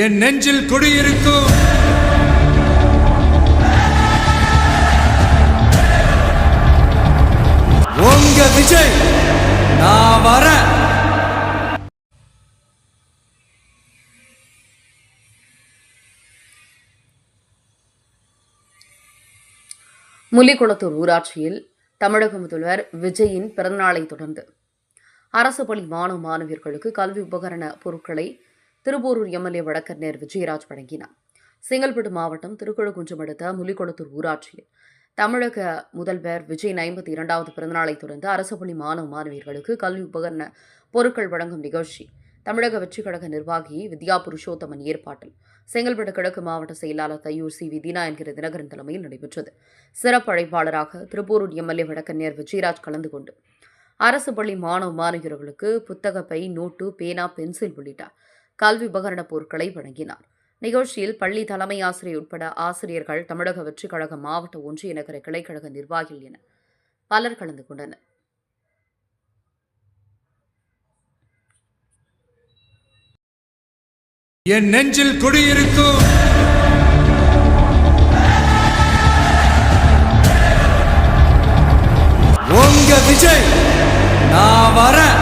என் நெஞ்சில் குடியிருக்கும் உங்க விஜய் நான் வரேன். முள்ளிக்குளத்தூர் ஊராட்சியில் தமிழக முதல்வர் விஜயின் பிறந்தநாளை தொடர்ந்து அரசு பள்ளி மாணவ மாணவியர்களுக்கு கல்வி உபகரண பொருட்களை திருப்போரூர் எம்எல்ஏ வழக்கறிஞர் விஜயராஜ் வழங்கினார். செங்கல்பட்டு மாவட்டம் திருக்கழுக்குன்றம் அடுத்த முள்ளிக்குளத்தூர் ஊராட்சியில் தமிழக முதல்வர் விஜயின் 52வது பிறந்தநாளை தொடர்ந்து அரசு பள்ளி மாணவ மாணவியர்களுக்கு கல்வி உபகரண பொருட்கள் வழங்கும் நிகழ்ச்சி தமிழக வெற்றிக் கழக நிர்வாகி வித்யா புருஷோத்தமன் ஏற்பாட்டில் செங்கல்பட்டு கிழக்கு மாவட்ட செயலாளர் தையூர் சி விதினா என்கிற தினகரன் தலைமையில் நடைபெற்றது. சிறப்பு அழைப்பாளராக திருப்போரூர் எம்எல்ஏ வழக்கறிஞர் விஜயராஜ் கலந்து கொண்டு அரசு பள்ளி மாணவ மாணவியர்களுக்கு புத்தக பை, நோட்டு, பேனா, பென்சில் உள்ளிட்ட கல்வி உபகரண பொருட்களை வழங்கினார். நிகழ்ச்சியில் பள்ளி தலைமை ஆசிரியர் உட்பட ஆசிரியர்கள், தமிழக வெற்றிக் கழக மாவட்ட ஒன்றிய நகர கிளைக்கழக நிர்வாகிகள் என பலர் கலந்து கொண்டனர். என் நெஞ்சில் குடியிருக்கும் உங்க விஜய் நான் வரேன்.